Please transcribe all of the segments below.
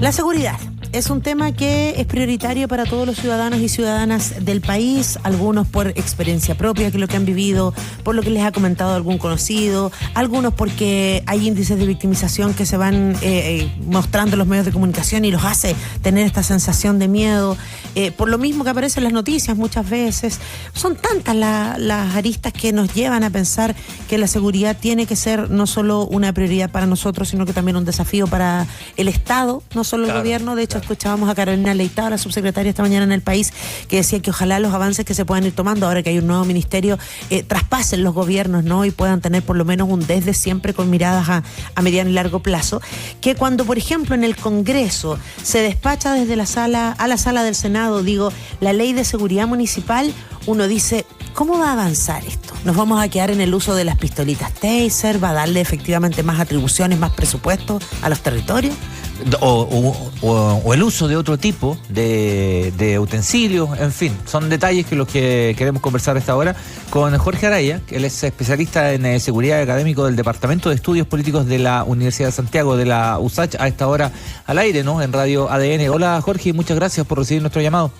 La seguridad es un tema que es prioritario para todos los ciudadanos y ciudadanas del país, algunos por experiencia propia, que es lo que han vivido, por lo que les ha comentado algún conocido, algunos porque hay índices de victimización que se van mostrando en los medios de comunicación y los hace tener esta sensación de miedo, por lo mismo que aparece en las noticias muchas veces. Son tantas las aristas que nos llevan a pensar que la seguridad tiene que ser no solo una prioridad para nosotros, sino que también un desafío para el Estado, no solo el gobierno. De hecho, escuchábamos a Carolina Leitao, la subsecretaria esta mañana en El País, que decía que ojalá los avances que se puedan ir tomando ahora que hay un nuevo ministerio traspasen los gobiernos, ¿no? Y puedan tener por lo menos un desde siempre con miradas a mediano y largo plazo. Que cuando, por ejemplo, en el Congreso se despacha desde la sala a la sala del Senado, la ley de seguridad municipal, uno dice, ¿cómo va a avanzar esto? ¿Nos vamos a quedar en el uso de las pistolitas Taser? ¿Va a darle efectivamente más atribuciones, más presupuesto a los territorios? O el uso de otro tipo de utensilios, en fin, son detalles que los que queremos conversar a esta hora con Jorge Araya, que él es especialista en seguridad académico del Departamento de Estudios Políticos de la Universidad de Santiago, de la USACH, a esta hora al aire, ¿no? En Radio ADN. Hola Jorge, muchas gracias por recibir nuestro llamado.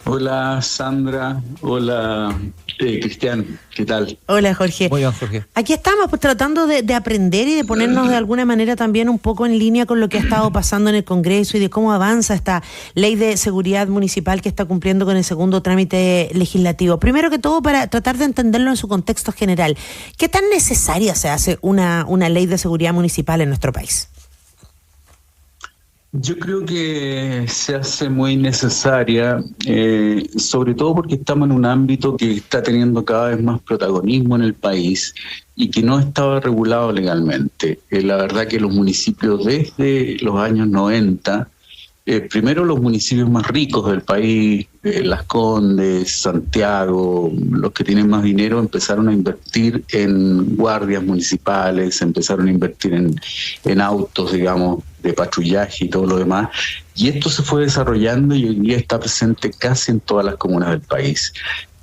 Hola Sandra, hola Cristian, ¿qué tal? Hola Jorge. Muy bien, Jorge. Aquí estamos pues tratando de aprender y de ponernos de alguna manera también un poco en línea con lo que ha estado pasando en el Congreso y de cómo avanza esta ley de seguridad municipal que está cumpliendo con el segundo trámite legislativo. Primero que todo, para tratar de entenderlo en su contexto general, ¿qué tan necesaria se hace una ley de seguridad municipal en nuestro país? Yo creo que se hace muy necesaria, sobre todo porque estamos en un ámbito que está teniendo cada vez más protagonismo en el país y que no estaba regulado legalmente. La verdad que los municipios desde los años 90, primero los municipios más ricos del país, Las Condes, Santiago, los que tienen más dinero, empezaron a invertir en guardias municipales, empezaron a invertir en autos, digamos, de patrullaje y todo lo demás, y esto se fue desarrollando y hoy día está presente casi en todas las comunas del país.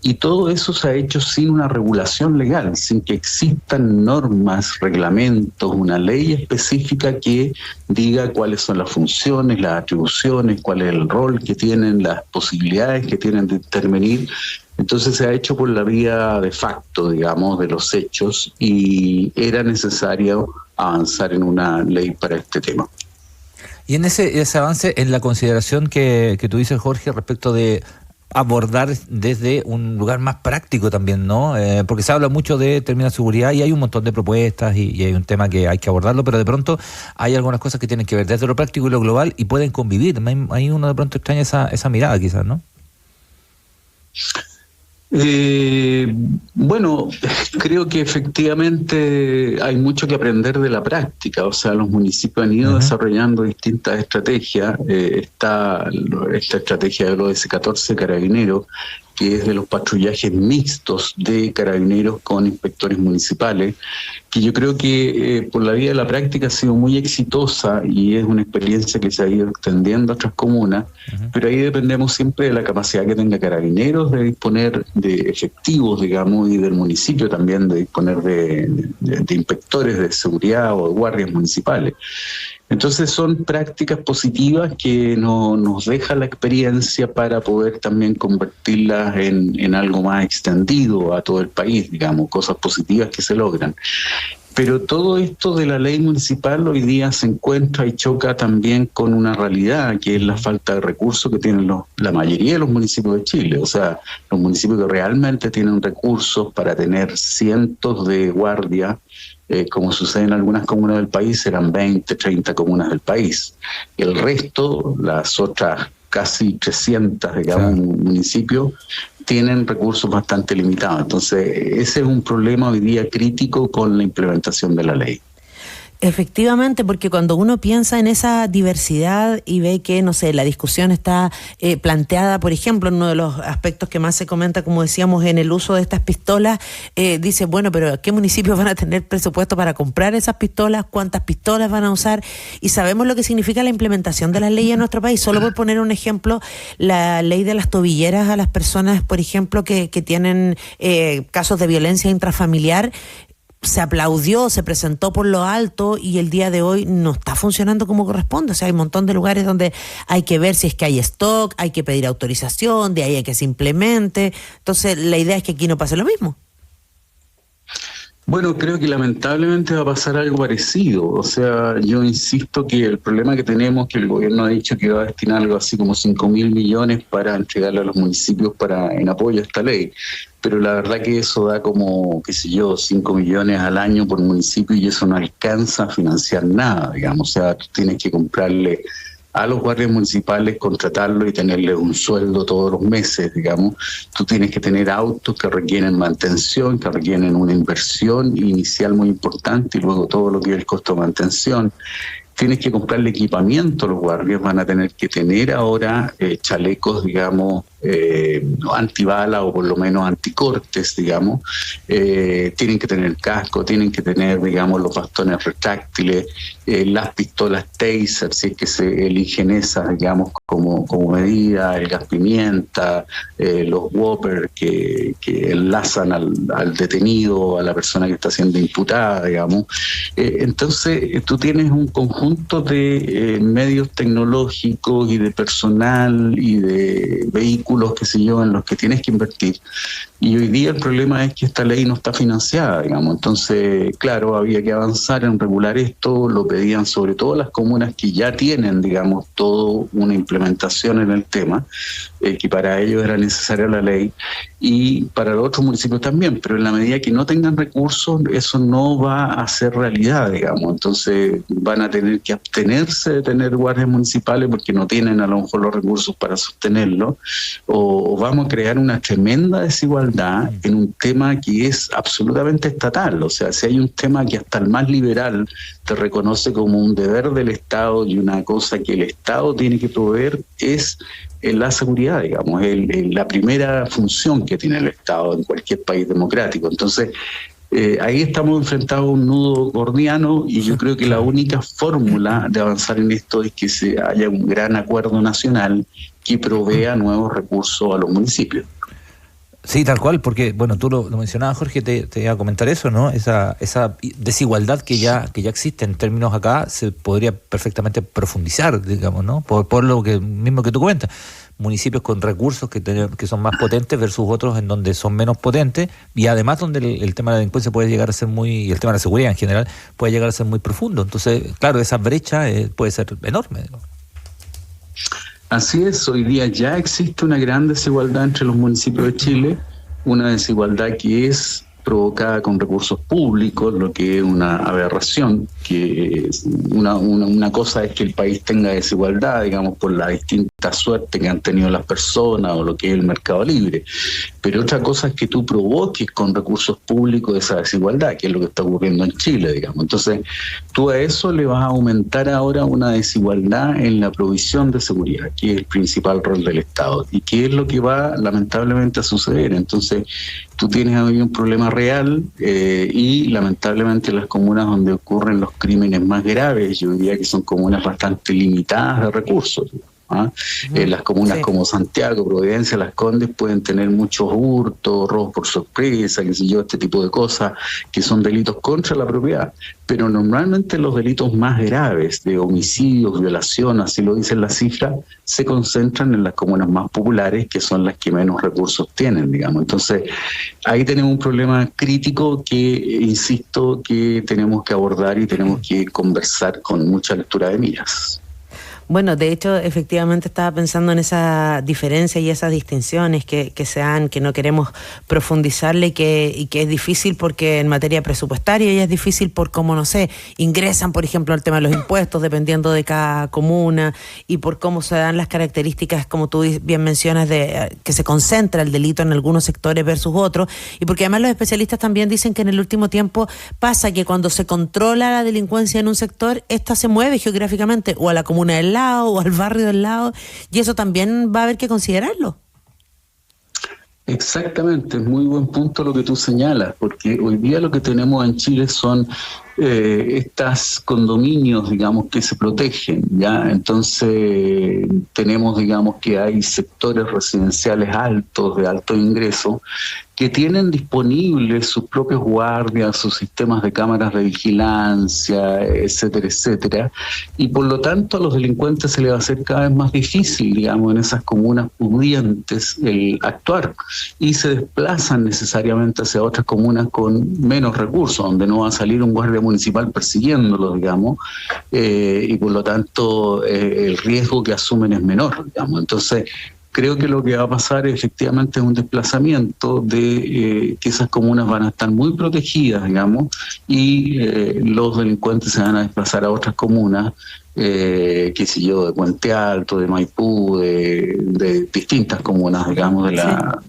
Y todo eso se ha hecho sin una regulación legal, sin que existan normas, reglamentos, una ley específica que diga cuáles son las funciones, las atribuciones, cuál es el rol que tienen, las posibilidades que tienen de intervenir. Entonces se ha hecho por la vía de facto, digamos, de los hechos, y era necesario avanzar en una ley para este tema. Y en ese avance, en la consideración que tú dices, Jorge, respecto de abordar desde un lugar más práctico también, ¿no? Porque se habla mucho de términos de seguridad y hay un montón de propuestas y hay un tema que hay que abordarlo, pero de pronto hay algunas cosas que tienen que ver desde lo práctico y lo global y pueden convivir. Ahí uno de pronto extraña esa mirada quizás, ¿no? Bueno, creo que efectivamente hay mucho que aprender de la práctica. O sea, los municipios han ido desarrollando distintas estrategias. Está esta estrategia del ODS-14 Carabineros, que es de los patrullajes mixtos de carabineros con inspectores municipales, que yo creo que por la vía de la práctica ha sido muy exitosa y es una experiencia que se ha ido extendiendo a otras comunas, pero ahí dependemos siempre de la capacidad que tenga Carabineros de disponer de efectivos, digamos, y del municipio también de disponer de inspectores de seguridad o de guardias municipales. Entonces son prácticas positivas que nos deja la experiencia para poder también convertirlas en algo más extendido a todo el país, digamos, cosas positivas que se logran. Pero todo esto de la ley municipal hoy día se encuentra y choca también con una realidad, que es la falta de recursos que tienen la mayoría de los municipios de Chile. O sea, los municipios que realmente tienen recursos para tener cientos de guardias, como sucede en algunas comunas del país, serán 20, 30 comunas del país. El resto, las otras casi 300, digamos, municipios, tienen recursos bastante limitados. Entonces, ese es un problema hoy día crítico con la implementación de la ley. Efectivamente, porque cuando uno piensa en esa diversidad y ve que, no sé, la discusión está planteada, por ejemplo, en uno de los aspectos que más se comenta, como decíamos, en el uso de estas pistolas, dice, bueno, pero ¿qué municipios van a tener presupuesto para comprar esas pistolas? ¿Cuántas pistolas van a usar? Y sabemos lo que significa la implementación de las leyes en nuestro país. Solo por poner un ejemplo, la ley de las tobilleras a las personas, por ejemplo, que tienen casos de violencia intrafamiliar, se aplaudió, se presentó por lo alto y el día de hoy no está funcionando como corresponde. O sea, hay un montón de lugares donde hay que ver si es que hay stock, hay que pedir autorización, de ahí a que se implemente. Entonces, la idea es que aquí no pase lo mismo. Bueno, creo que lamentablemente va a pasar algo parecido. O sea, yo insisto que el problema que tenemos, que el gobierno ha dicho que va a destinar algo así como 5.000 millones para entregarle a los municipios en apoyo a esta ley. Pero la verdad que eso da como, qué sé yo, 5 millones al año por municipio y eso no alcanza a financiar nada, digamos. O sea, tú tienes que comprarle a los guardias municipales, contratarlos y tenerles un sueldo todos los meses, digamos. Tú tienes que tener autos que requieren mantención, que requieren una inversión inicial muy importante y luego todo lo que es el costo de mantención. Tienes que comprarle equipamiento a los guardias, van a tener que tener ahora chalecos, digamos, antibala o por lo menos anticortes, digamos. Tienen que tener casco, tienen que tener, digamos, los bastones retráctiles, las pistolas taser, si es que se eligen esas, digamos, como medida, el gas pimienta, los whoppers que enlazan al detenido, a la persona que está siendo imputada, digamos. Entonces, tú tienes un conjunto de medios tecnológicos y de personal y de vehículos, qué sé yo, en los que tienes que invertir. Y hoy día el problema es que esta ley no está financiada, digamos. Entonces, claro, había que avanzar en regular esto, lo pedían sobre todo las comunas que ya tienen, digamos, toda una implementación en el tema, que para ellos era necesaria la ley, y para los otros municipios también, pero en la medida que no tengan recursos, eso no va a ser realidad, digamos. Entonces van a tener que abstenerse de tener guardias municipales porque no tienen a lo mejor los recursos para sostenerlo, o vamos a crear una tremenda desigualdad en un tema que es absolutamente estatal. O sea, si hay un tema que hasta el más liberal te reconoce como un deber del Estado y una cosa que el Estado tiene que proveer, es la seguridad, digamos, la primera función que tiene el Estado en cualquier país democrático. Entonces, ahí estamos enfrentados a un nudo gordiano y yo creo que la única fórmula de avanzar en esto es que haya un gran acuerdo nacional que provea nuevos recursos a los municipios. Sí, tal cual, porque, bueno, tú lo mencionabas, Jorge, te iba a comentar eso, ¿no? Esa desigualdad que ya existe en términos acá se podría perfectamente profundizar, digamos, ¿no? Por lo que mismo que tú comentas. Municipios con recursos que son más potentes versus otros en donde son menos potentes, y además donde el tema de la delincuencia puede llegar a ser y el tema de la seguridad en general puede llegar a ser muy profundo. Entonces, claro, esa brecha puede ser enorme, ¿no? Así es, hoy día ya existe una gran desigualdad entre los municipios de Chile, una desigualdad que es provocada con recursos públicos, lo que es una aberración, que una cosa es que el país tenga desigualdad, digamos, por la distinta suerte que han tenido las personas o lo que es el mercado libre, pero otra cosa es que tú provoques con recursos públicos esa desigualdad, que es lo que está ocurriendo en Chile, digamos. Entonces, tú a eso le vas a aumentar ahora una desigualdad en la provisión de seguridad, que es el principal rol del Estado, y que es lo que va lamentablemente a suceder. Entonces, tú tienes ahí un problema real y lamentablemente las comunas donde ocurren los crímenes más graves, yo diría que son comunas bastante limitadas de recursos. Las comunas como Santiago, Providencia, Las Condes pueden tener muchos hurtos, robos por sorpresa, qué sé yo, este tipo de cosas que son delitos contra la propiedad. Pero normalmente los delitos más graves de homicidios, violación, así lo dicen las cifras, se concentran en las comunas más populares, que son las que menos recursos tienen, digamos. Entonces, ahí tenemos un problema crítico que, insisto, que tenemos que abordar y tenemos que conversar con mucha lectura de miras. Bueno, de hecho, efectivamente estaba pensando en esa diferencia y esas distinciones que se dan, que no queremos profundizarle y que es difícil porque en materia presupuestaria y es difícil por cómo, no sé, ingresan, por ejemplo, al tema de los impuestos dependiendo de cada comuna y por cómo se dan las características, como tú bien mencionas, de que se concentra el delito en algunos sectores versus otros, y porque además los especialistas también dicen que en el último tiempo pasa que cuando se controla la delincuencia en un sector, esta se mueve geográficamente o a la comuna del lado o al barrio del lado, y eso también va a haber que considerarlo. Exactamente, es muy buen punto lo que tú señalas, porque hoy día lo que tenemos en Chile son estos condominios, digamos, que se protegen, ¿ya? Entonces tenemos, digamos, que hay sectores residenciales altos, de alto ingreso, que tienen disponibles sus propios guardias, sus sistemas de cámaras de vigilancia, etcétera, etcétera, y por lo tanto a los delincuentes se les va a hacer cada vez más difícil, digamos, en esas comunas pudientes el actuar, y se desplazan necesariamente hacia otras comunas con menos recursos, donde no va a salir un guardia municipal persiguiéndolos, digamos, y por lo tanto el riesgo que asumen es menor, digamos. Entonces, creo que lo que va a pasar efectivamente es un desplazamiento de que esas comunas van a estar muy protegidas, digamos, y los delincuentes se van a desplazar a otras comunas, qué sé yo, de Puente Alto, de Maipú, de distintas comunas, digamos, de la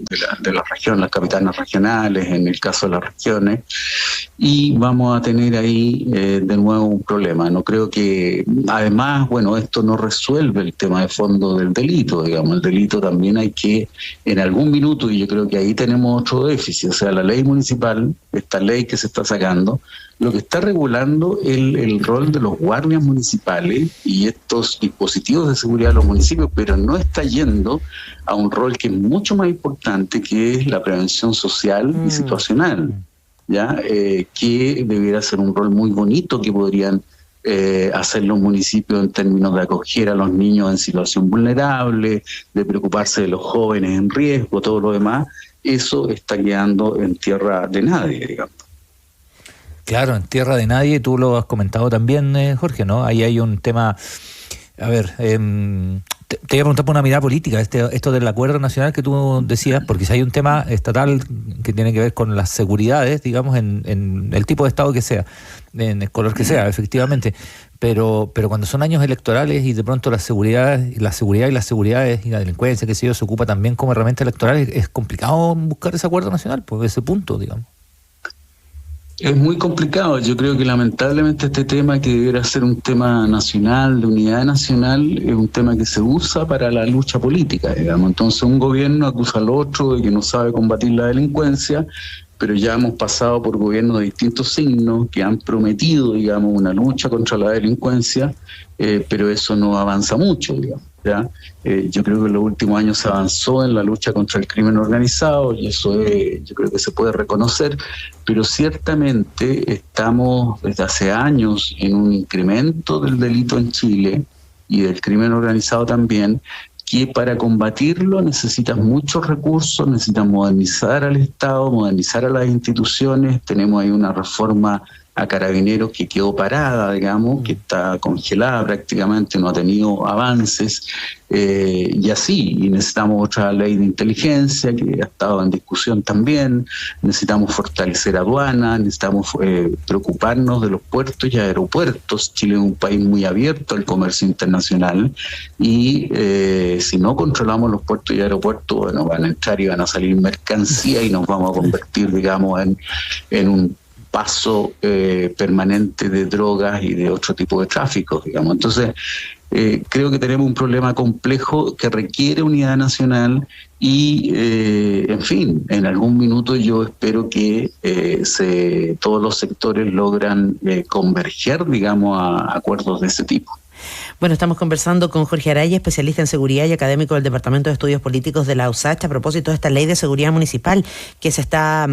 región, las capitales regionales, en el caso de las regiones, y vamos a tener ahí de nuevo un problema. No creo que, además, bueno, esto no resuelve el tema de fondo del delito, digamos. El delito también hay que, en algún minuto, y yo creo que ahí tenemos otro déficit, o sea, la ley municipal, esta ley que se está sacando, lo que está regulando el rol de los guardias municipales y estos dispositivos de seguridad de los municipios, pero no está yendo a un rol que es mucho más importante, que es la prevención social y situacional, ¿ya? Que debiera ser un rol muy bonito que podrían hacer los municipios en términos de acoger a los niños en situación vulnerable, de preocuparse de los jóvenes en riesgo, todo lo demás. Eso está quedando en tierra de nadie, digamos. Claro, en tierra de nadie, tú lo has comentado también, Jorge, ¿no? Ahí hay un tema, a ver, te voy a preguntar por una mirada política, esto del acuerdo nacional que tú decías, porque si hay un tema estatal que tiene que ver con las seguridades, digamos, en el tipo de estado que sea, en el color que sea, efectivamente, pero cuando son años electorales y de pronto la seguridad y las seguridades y la delincuencia, qué sé yo, se ocupa también como herramienta electoral, es complicado buscar ese acuerdo nacional, por ese punto, digamos. Es muy complicado. Yo creo que lamentablemente este tema, que debiera ser un tema nacional, de unidad nacional, es un tema que se usa para la lucha política, digamos. Entonces un gobierno acusa al otro de que no sabe combatir la delincuencia, pero ya hemos pasado por gobiernos de distintos signos que han prometido, digamos, una lucha contra la delincuencia, pero eso no avanza mucho, digamos. ¿Ya? Yo creo que en los últimos años se avanzó en la lucha contra el crimen organizado, y eso yo creo que se puede reconocer, pero ciertamente estamos desde hace años en un incremento del delito en Chile y del crimen organizado también, que para combatirlo necesitas muchos recursos, necesitas modernizar al Estado, modernizar a las instituciones. Tenemos ahí una reforma a Carabineros que quedó parada, digamos, que está congelada prácticamente, no ha tenido avances, y así, y necesitamos otra ley de inteligencia que ha estado en discusión también. Necesitamos fortalecer aduanas, necesitamos preocuparnos de los puertos y aeropuertos. Chile es un país muy abierto al comercio internacional, y si no controlamos los puertos y aeropuertos, bueno, van a entrar y van a salir mercancía y nos vamos a convertir, digamos, en un paso permanente de drogas y de otro tipo de tráfico, digamos. Entonces, creo que tenemos un problema complejo que requiere unidad nacional y, en fin, en algún minuto yo espero que todos los sectores logran converger, digamos, a acuerdos de ese tipo. Bueno, estamos conversando con Jorge Araya, especialista en seguridad y académico del Departamento de Estudios Políticos de la USACH, a propósito de esta ley de seguridad municipal que se está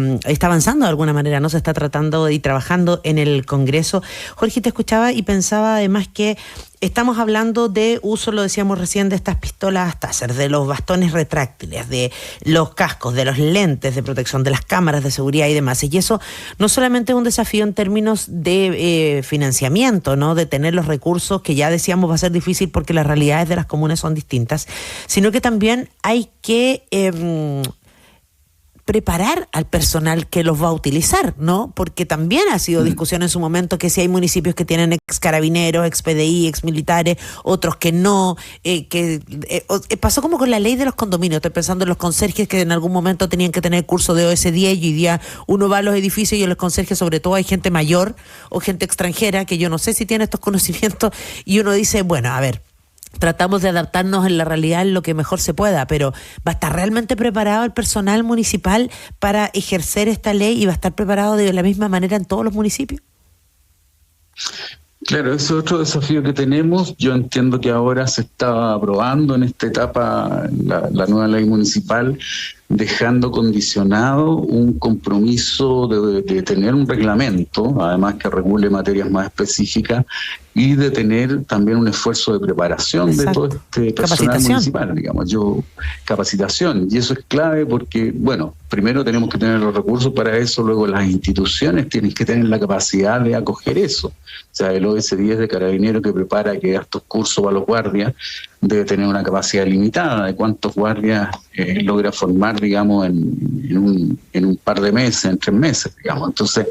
avanzando de alguna manera, ¿no? Se está tratando y trabajando en el Congreso. Jorge, te escuchaba y pensaba además que estamos hablando de uso, lo decíamos recién, de estas pistolas Taser, de los bastones retráctiles, de los cascos, de los lentes de protección, de las cámaras de seguridad y demás. Y eso no solamente es un desafío en términos de financiamiento, ¿no? De tener los recursos, que ya decíamos va a ser difícil porque las realidades de las comunas son distintas, sino que también hay que preparar al personal que los va a utilizar, ¿no? Porque también ha sido discusión en su momento que si hay municipios que tienen ex carabineros, ex PDI, ex militares, otros que no, pasó como con la ley de los condominios. Estoy pensando en los conserjes que en algún momento tenían que tener curso de OS10 y hoy día uno va a los edificios y en los conserjes sobre todo hay gente mayor o gente extranjera que yo no sé si tiene estos conocimientos y uno dice, bueno, a ver, tratamos de adaptarnos en la realidad en lo que mejor se pueda, pero ¿va a estar realmente preparado el personal municipal para ejercer esta ley y va a estar preparado de la misma manera en todos los municipios? Claro, ese es otro desafío que tenemos. Yo entiendo que ahora se está aprobando en esta etapa la nueva ley municipal, dejando condicionado un compromiso de tener un reglamento, además que regule materias más específicas, y de tener también un esfuerzo de preparación de todo este personal municipal, digamos, capacitación. Y eso es clave porque, bueno, primero tenemos que tener los recursos para eso, luego las instituciones tienen que tener la capacidad de acoger eso. O sea, el OS10 de Carabineros que prepara, que da estos cursos para los guardias, debe tener una capacidad limitada de cuántos guardias logra formar, digamos, en un par de meses, en 3 meses, digamos. Entonces,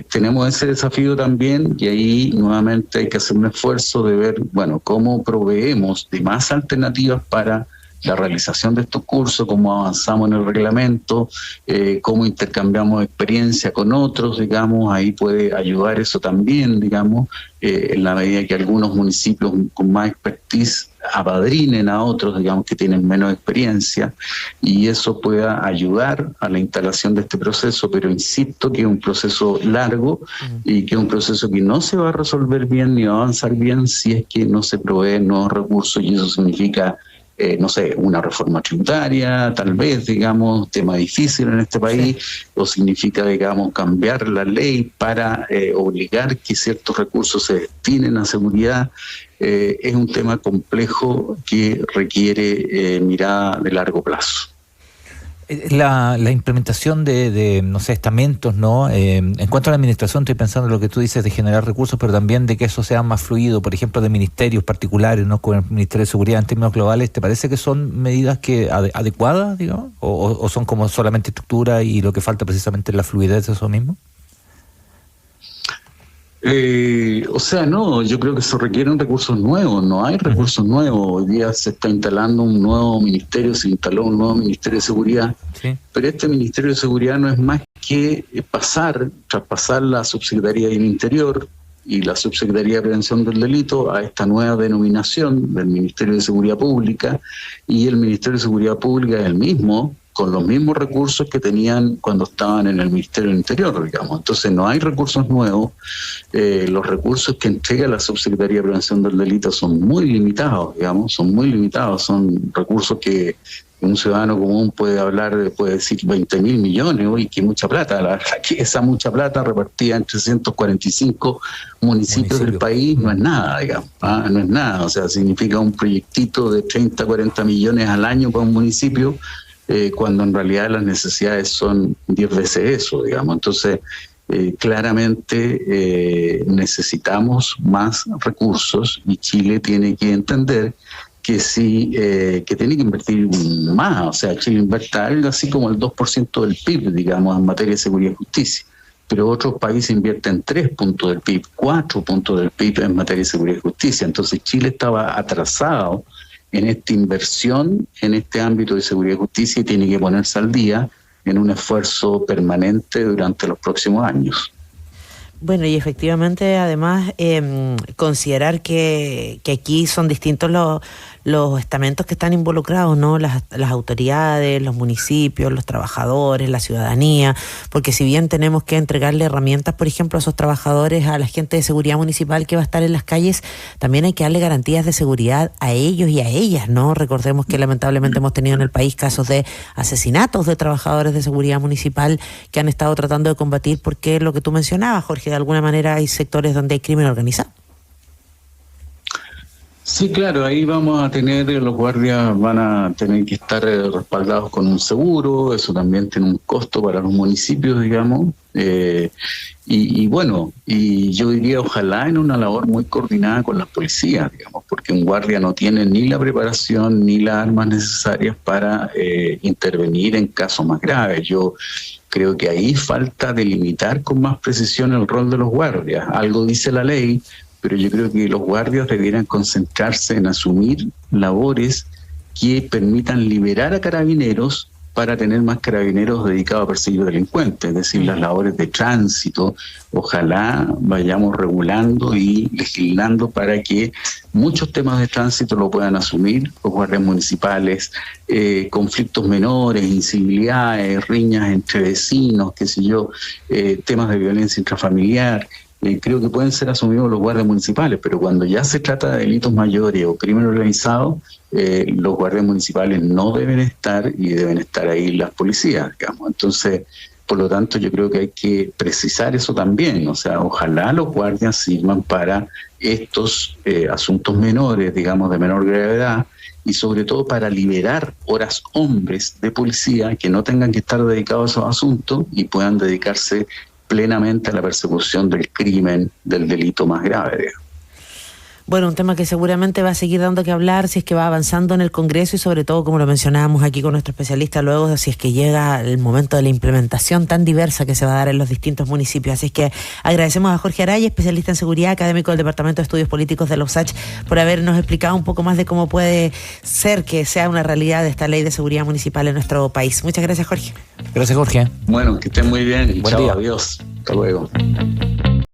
tenemos ese desafío también, y ahí nuevamente hay que hacer un esfuerzo de ver, bueno, cómo proveemos de más alternativas para la realización de estos cursos, cómo avanzamos en el reglamento, cómo intercambiamos experiencia con otros, digamos, ahí puede ayudar eso también, digamos, en la medida que algunos municipios con más expertise apadrinen a otros, digamos, que tienen menos experiencia, y eso pueda ayudar a la instalación de este proceso, pero insisto que es un proceso largo y que es un proceso que no se va a resolver bien ni va a avanzar bien si es que no se proveen nuevos recursos, y eso significa no sé, una reforma tributaria, tal vez, digamos, tema difícil en este país, o significa, digamos, cambiar la ley para obligar que ciertos recursos se destinen a seguridad. Es un tema complejo que requiere mirada de largo plazo. La implementación de no sé, estamentos, ¿no? En cuanto a la administración, estoy pensando en lo que tú dices de generar recursos, pero también de que eso sea más fluido, por ejemplo, de ministerios particulares, ¿no? Con el Ministerio de Seguridad en términos globales. ¿Te parece que son medidas que adecuadas, digamos? ¿O son como solamente estructura y lo que falta precisamente es la fluidez de eso mismo? O sea, no, yo creo que se requieren recursos nuevos, no hay recursos nuevos. Hoy día se está instalando un nuevo ministerio, se instaló un nuevo Ministerio de Seguridad, sí. Pero este Ministerio de Seguridad no es más que traspasar la Subsecretaría del Interior y la Subsecretaría de Prevención del Delito a esta nueva denominación del Ministerio de Seguridad Pública, y el Ministerio de Seguridad Pública es el mismo, con los mismos recursos que tenían cuando estaban en el Ministerio del Interior, digamos. Entonces no hay recursos nuevos. Los recursos que entrega la Subsecretaría de Prevención del Delito son muy limitados, digamos, son recursos que un ciudadano común puede decir 20.000 millones, y que mucha plata. La verdad que esa mucha plata repartida en 345 municipios del país no es nada, digamos, no es nada. O sea, significa un proyectito de 30, 40 millones al año para un municipio, cuando en realidad las necesidades son 10 veces eso, digamos. Entonces, claramente necesitamos más recursos, y Chile tiene que entender que sí, que tiene que invertir más. O sea, Chile invierte algo así como el 2% del PIB, digamos, en materia de seguridad y justicia, pero otros países invierten 3 puntos del PIB, 4 puntos del PIB en materia de seguridad y justicia. Entonces Chile estaba atrasado en esta inversión, en este ámbito de seguridad y justicia, y tiene que ponerse al día en un esfuerzo permanente durante los próximos años. Bueno, y efectivamente, además, considerar que aquí son distintos los estamentos que están involucrados, ¿no? Las autoridades, los municipios, los trabajadores, la ciudadanía, porque si bien tenemos que entregarle herramientas, por ejemplo, a esos trabajadores, a la gente de seguridad municipal que va a estar en las calles, también hay que darle garantías de seguridad a ellos y a ellas, ¿no? Recordemos que lamentablemente hemos tenido en el país casos de asesinatos de trabajadores de seguridad municipal que han estado tratando de combatir, porque lo que tú mencionabas, Jorge, de alguna manera hay sectores donde hay crimen organizado. Sí, claro, ahí los guardias van a tener que estar respaldados con un seguro. Eso también tiene un costo para los municipios, digamos, y yo diría ojalá en una labor muy coordinada con las policías, digamos, porque un guardia no tiene ni la preparación ni las armas necesarias para intervenir en casos más graves. Yo creo que ahí falta delimitar con más precisión el rol de los guardias. Algo dice la ley, pero yo creo que los guardias debieran concentrarse en asumir labores que permitan liberar a carabineros para tener más carabineros dedicados a perseguir delincuentes, es decir, las labores de tránsito. Ojalá vayamos regulando y legislando para que muchos temas de tránsito lo puedan asumir los guardias municipales, conflictos menores, incivilidades, riñas entre vecinos, qué sé yo, temas de violencia intrafamiliar. creo que pueden ser asumidos los guardias municipales, pero cuando ya se trata de delitos mayores o crimen organizado, los guardias municipales no deben estar y deben estar ahí las policías, digamos. Entonces, por lo tanto, yo creo que hay que precisar eso también. O sea, ojalá los guardias sirvan para estos asuntos menores, digamos, de menor gravedad, y sobre todo para liberar horas hombres de policía que no tengan que estar dedicados a esos asuntos y puedan dedicarse plenamente a la persecución del crimen, del delito más grave, digamos. Bueno, un tema que seguramente va a seguir dando que hablar si es que va avanzando en el Congreso y sobre todo, como lo mencionábamos aquí con nuestro especialista, luego si es que llega el momento de la implementación tan diversa que se va a dar en los distintos municipios. Así es que agradecemos a Jorge Araya, especialista en seguridad, académico del Departamento de Estudios Políticos de la USACH, por habernos explicado un poco más de cómo puede ser que sea una realidad esta ley de seguridad municipal en nuestro país. Muchas gracias, Jorge. Gracias, Jorge. Bueno, que estén muy bien. Buen Chao, día. adiós. Hasta luego.